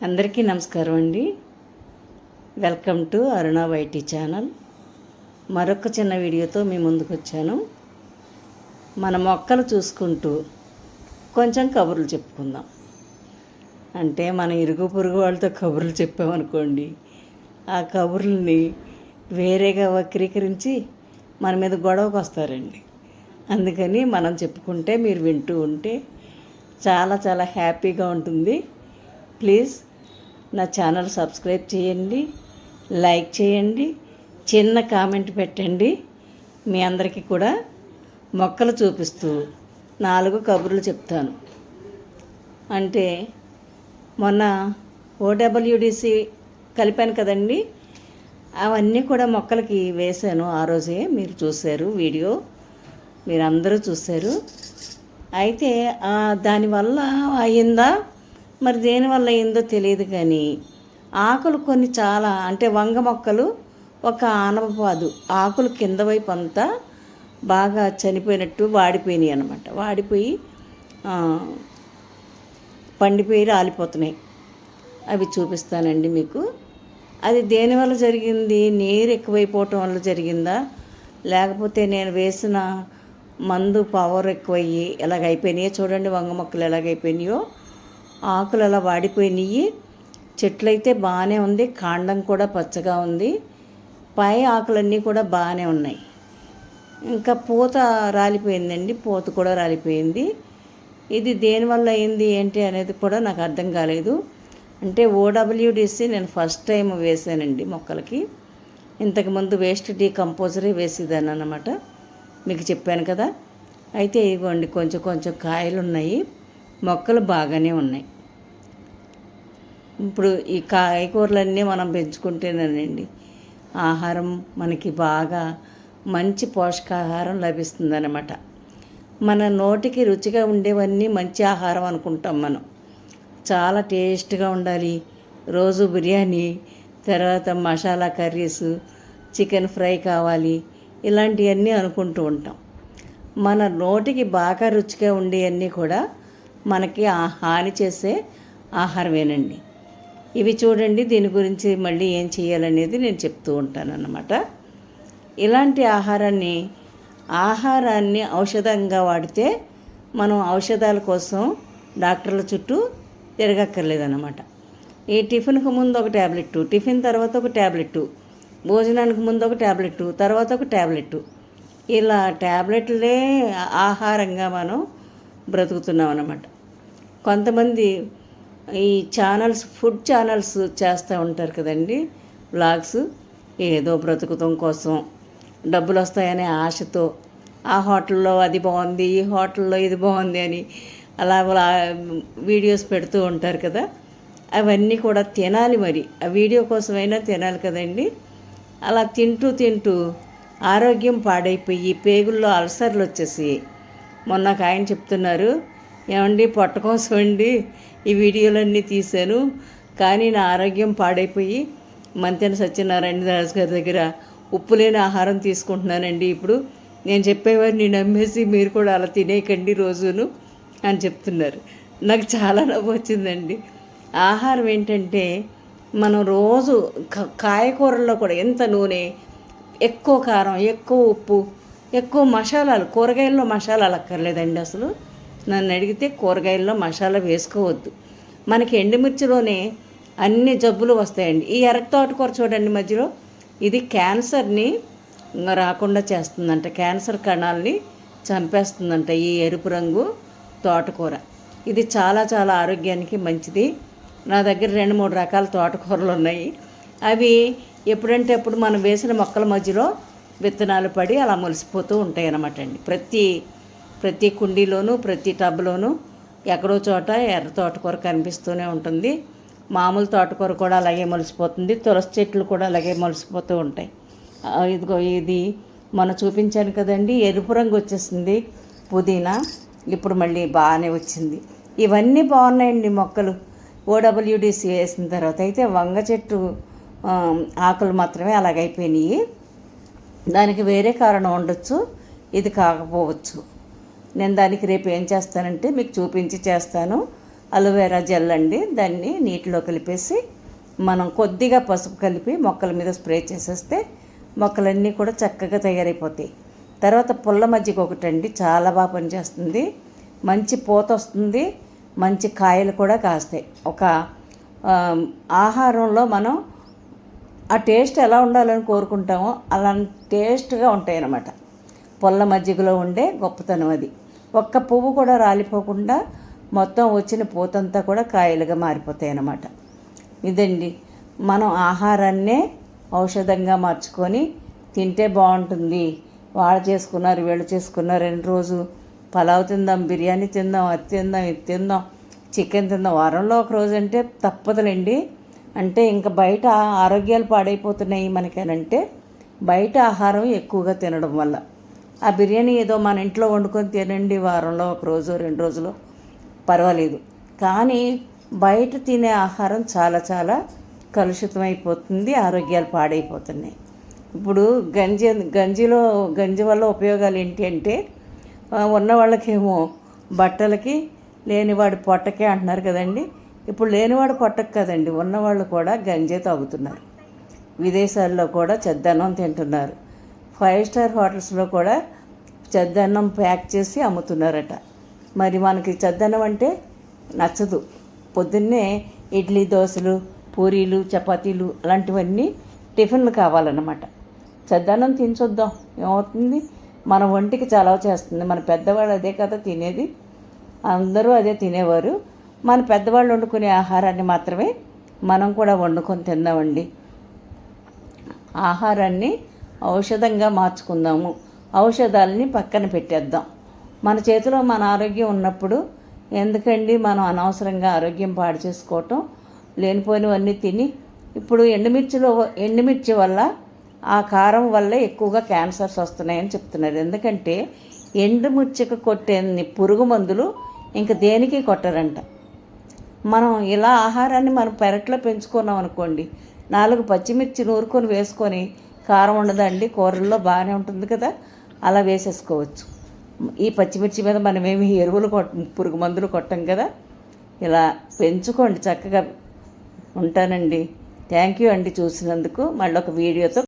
అందరికీ నమస్కారం అండి. Welcome to Aruna YT channel. మరొక చిన్న వీడియోతో మీ ముందుకు వచ్చాను. మన మొక్కలు చూసుకుంటూ కొంచెం కబుర్లు చెప్పుకుందాం. అంటే మన ఇరుగు పొరుగు వాళ్ళతో కబుర్లు చెప్పామనుకోండి, ఆ కబుర్లని వేరేగా వక్రీకరించి మన మీద గొడవకు వస్తారండి. అందుకని మనం చెప్పుకుంటే మీరు వింటూ ఉంటే చాలా చాలా హ్యాపీగా ఉంటుంది. ప్లీజ్ నా ఛానల్ సబ్స్క్రైబ్ చేయండి, లైక్ చేయండి, చిన్న కామెంట్ పెట్టండి. మీ అందరికీ కూడా మొక్కలు చూపిస్తూ 4 కబుర్లు చెప్తాను. అంటే మొన్న ఓడబ్ల్యూడిసి కలిపాను కదండి, అవన్నీ కూడా మొక్కలకి వేశాను. ఆ రోజే మీరు చూశారు, వీడియో మీరందరూ చూశారు. అయితే దానివల్ల అయిందా మరి దేనివల్ల అయిందో తెలియదు, కానీ ఆకులు కొన్ని చాలా అంటే వంగ మొక్కలు ఒక ఆనపపాదు ఆకులు కింద వైపు అంతా బాగా చనిపోయినట్టు వాడిపోయినాయి అన్నమాట. వాడిపోయి పండిపోయి రాలిపోతున్నాయి. అవి చూపిస్తానండి మీకు. అది దేనివల్ల జరిగింది? నీరు ఎక్కువైపోవటం వల్ల జరిగిందా, లేకపోతే నేను వేసిన మందు పవర్ ఎక్కువయ్యి ఎలాగైపోయినాయో చూడండి. వంగ మొక్కలు ఎలాగైపోయినాయో, ఆకులు అలా వాడిపోయినాయి. చెట్లు అయితే బాగానే ఉంది, కాండం కూడా పచ్చగా ఉంది, పై ఆకులన్నీ కూడా బాగానే ఉన్నాయి. ఇంకా పూత రాలిపోయిందండి, పూత కూడా రాలిపోయింది. ఇది దేనివల్ల అయింది ఏంటి అనేది కూడా నాకు అర్థం కాలేదు. అంటే ఓడబ్ల్యూడిసి నేను ఫస్ట్ టైం వేసానండి మొక్కలకి. ఇంతకుముందు వేస్ట్ డీకంపోజరే వేసేదాన్ని అన్నమాట, మీకు చెప్పాను కదా. అయితే ఇదిగోండి కొంచెం కొంచెం కాయలు ఉన్నాయి, మొక్కలు బాగానే ఉన్నాయి. ఇప్పుడు ఈ కాయగూరలన్నీ మనం పెంచుకుంటేనేనండి ఆహారం మనకి బాగా మంచి పోషకాహారం లభిస్తుందన్నమాట. మన నోటికి రుచిగా ఉండేవన్నీ మంచి ఆహారం అనుకుంటాం మనం. చాలా టేస్ట్గా ఉండాలి, రోజు బిర్యానీ, తర్వాత మసాలా కర్రీస్, చికెన్ ఫ్రై కావాలి, ఇలాంటివన్నీ అనుకుంటూ ఉంటాం. మన నోటికి బాగా రుచిగా ఉండేవన్నీ కూడా మనకి హాని చేసే ఆహారమేనండి. ఇవి చూడండి, దీని గురించి మళ్ళీ ఏం చేయాలనేది నేను చెప్తూ ఉంటానన్నమాట. ఇలాంటి ఆహారాన్ని ఔషధంగా వాడితే మనం ఔషధాల కోసం డాక్టర్ల చుట్టూ తిరగక్కర్లేదన్నమాట. ఈ టిఫిన్కి ముందు ఒక ట్యాబ్లెట్, టిఫిన్ తర్వాత ఒక ట్యాబ్లెట్, భోజనానికి ముందు ఒక ట్యాబ్లెట్, తర్వాత ఒక ట్యాబ్లెట్, ఇలా ట్యాబ్లెట్లే ఆహారంగా మనం బ్రతుకుతున్నాం అన్నమాట. కొంతమంది ఈ ఫుడ్ ఛానల్స్ చేస్తూ ఉంటారు కదండి, వ్లాగ్స్. ఏదో బ్రతుకుతం కోసం డబ్బులు వస్తాయనే ఆశతో ఆ హోటల్లో అది బాగుంది, ఈ హోటల్లో ఇది బాగుంది అని అలా వీడియోస్ పెడుతూ ఉంటారు కదా. అవన్నీ కూడా తినాలి, మరి ఆ వీడియో కోసమైనా తినాలి కదండి. అలా తింటూ తింటూ ఆరోగ్యం పాడైపోయి పేగుల్లో అల్సర్లు వచ్చేసి, మొన్న ఒక ఆయన చెప్తున్నారు, ఏమండి పొట్ట కోసం అండి ఈ వీడియోలన్నీ తీశాను, కానీ నా ఆరోగ్యం పాడైపోయి మంతెన సత్యనారాయణ దాస్ గారి దగ్గర ఉప్పు లేని ఆహారం తీసుకుంటున్నానండి. ఇప్పుడు నేను చెప్పేవారిని నమ్మేసి మీరు కూడా అలా తినేయకండి రోజును అని చెప్తున్నారు. నాకు చాలా నవ్వు వచ్చిందండి. ఆహారం ఏంటంటే మనం రోజు కాయకూరల్లో కూడా ఎంత నూనె, ఎక్కువ కారం, ఎక్కువ ఉప్పు, ఎక్కువ మసాలాలు, కూరగాయల్లో మసాలాలు అక్కర్లేదండి. అసలు నన్ను అడిగితే కూరగాయల్లో మసాలా వేసుకోవద్దు. మనకి ఎండుమిర్చిలోనే అన్ని జబ్బులు వస్తాయండి. ఈ ఎర్ర తోటకూర చూడండి మధ్యలో, ఇది క్యాన్సర్ని రాకుండా చేస్తుందంట, క్యాన్సర్ కణాలని చంపేస్తుందంట ఈ ఎరుపు రంగు తోటకూర. ఇది చాలా చాలా ఆరోగ్యానికి మంచిది. నా దగ్గర 2-3 రకాల తోటకూరలు ఉన్నాయి. అవి ఎప్పుడంటే అప్పుడు మనం వేసిన మొక్కల మధ్యలో విత్తనాలు పడి అలా మొలిసిపోతూ ఉంటాయి అన్నమాట అండి. ప్రతి కుండీలోనూ, ప్రతి టబ్లోనూ ఎక్కడో చోట ఎర్ర తోటకూర కనిపిస్తూనే ఉంటుంది. మామూలు తోటకూర కూడా అలాగే మొలిసిపోతుంది, తులసి చెట్లు కూడా అలాగే మొలిసిపోతూ ఉంటాయి. ఇదిగో ఇది మొన్న చూపించాను కదండి, ఎరుపు రంగు వచ్చేసింది పుదీనా, ఇప్పుడు మళ్ళీ బాగానే వచ్చింది. ఇవన్నీ బాగున్నాయండి మొక్కలు ఓడబ్ల్యూడిసి వేసిన తర్వాత. అయితే వంగ చెట్టు ఆకులు మాత్రమే అలాగైపోయినాయి. దానికి వేరే కారణం ఉండొచ్చు, ఇది కాకపోవచ్చు. నేను దానికి రేపు ఏం చేస్తానంటే మీకు చూపించి చేస్తాను. అలోవెరా జెల్ అండి. దాన్ని నీటిలో కలిపేసి మనం కొద్దిగా పసుపు కలిపి మొక్కల మీద స్ప్రే చేసేస్తే మొక్కలన్నీ కూడా చక్కగా తయారైపోతాయి. తర్వాత పుల్ల మజ్జిగ ఒకటండి, చాలా బాగా పనిచేస్తుంది. మంచి పూత వస్తుంది, మంచి కాయలు కూడా కాస్తాయి. ఒక ఆహారంలో మనం ఆ టేస్ట్ ఎలా ఉండాలని కోరుకుంటామో అలా టేస్ట్గా ఉంటాయి అన్నమాట. పుల్ల మజ్జిగలో ఉండే గొప్పతనం అది. ఒక్క పువ్వు కూడా రాలిపోకుండా మొత్తం వచ్చిన పూతంతా కూడా కాయలుగా మారిపోతాయి అన్నమాట. ఇదండి, మనం ఆహారాన్నే ఔషధంగా మార్చుకొని తింటే బాగుంటుంది. వాళ్ళు చేసుకున్నారు, వీళ్ళు చేసుకున్నారు, 2 రోజు పలావ్ తిందాం, బిర్యానీ తిందాం, అది తిందాం, ఇది తిందాం, చికెన్ తిందాం, వారంలో ఒక రోజు అంటే తప్పదులేండి. అంటే ఇంకా బయట ఆరోగ్యాలు పాడైపోతున్నాయి మనకేనంటే బయట ఆహారం ఎక్కువగా తినడం వల్ల. ఆ బిర్యానీ ఏదో మన ఇంట్లో వండుకొని తినండి, వారంలో ఒక రోజు 2 రోజులు పర్వాలేదు. కానీ బయట తినే ఆహారం చాలా చాలా కలుషితమైపోతుంది, ఆరోగ్యాలు పాడైపోతున్నాయి. ఇప్పుడు గంజి వల్ల ఉపయోగాలు ఏంటి అంటే ఉన్న వాళ్ళకేమో బట్టలకి, లేనివాడి పొట్టకే అంటున్నారు కదండి. ఇప్పుడు లేనివాడు పొట్టకు కదండి, ఉన్నవాళ్ళు కూడా గంజే తాగుతున్నారు. విదేశాల్లో కూడా చెద్దన్నం తింటున్నారు. 5 స్టార్ హోటల్స్లో కూడా చెద్దన్నం ప్యాక్ చేసి అమ్ముతున్నారట. మరి మనకి చెద్దన్నం అంటే నచ్చదు. పొద్దున్నే ఇడ్లీ, దోశలు, పూరీలు, చపాతీలు అలాంటివన్నీ టిఫిన్లు కావాలన్నమాట. చెద్దన్నం తినచొద్దాం, ఏమవుతుంది, మన ఒంటికి చలవ చేస్తుంది. మన పెద్దవాళ్ళు అదే కదా తినేది, అందరూ అదే తినేవారు. మన పెద్దవాళ్ళు వండుకునే ఆహారాన్ని మాత్రమే మనం కూడా వండుకొని తిందామండి. ఆహారాన్ని ఔషధంగా మార్చుకుందాము, ఔషధాలని పక్కన పెట్టేద్దాం. మన చేతిలో మన ఆరోగ్యం ఉన్నప్పుడు ఎందుకండి మనం అనవసరంగా ఆరోగ్యం పాడు చేసుకోవటం, లేనిపోయినవన్నీ తిని. ఇప్పుడు ఎండుమిర్చి వల్ల, ఆ కారం వల్ల ఎక్కువగా క్యాన్సర్స్ వస్తున్నాయని చెప్తున్నారు. ఎందుకంటే ఎండుమిర్చికి కొట్టే పురుగు మందులు ఇంక దేనికి కొట్టరంట. మనం ఇలా ఆహారాన్ని మనం పెరట్లో పెంచుకున్నాం అనుకోండి, 4 పచ్చిమిర్చి నూరుకొని వేసుకొని, కారం ఉండదండి కూరల్లో బాగానే ఉంటుంది కదా, అలా వేసేసుకోవచ్చు. ఈ పచ్చిమిర్చి మీద మనమేమి ఎరువులు పురుగు మందులు కొట్టం కదా. ఇలా పెంచుకోండి చక్కగా. ఉంటానండి. థ్యాంక్ యూ అండి చూసినందుకు. మళ్ళీ ఒక వీడియోతో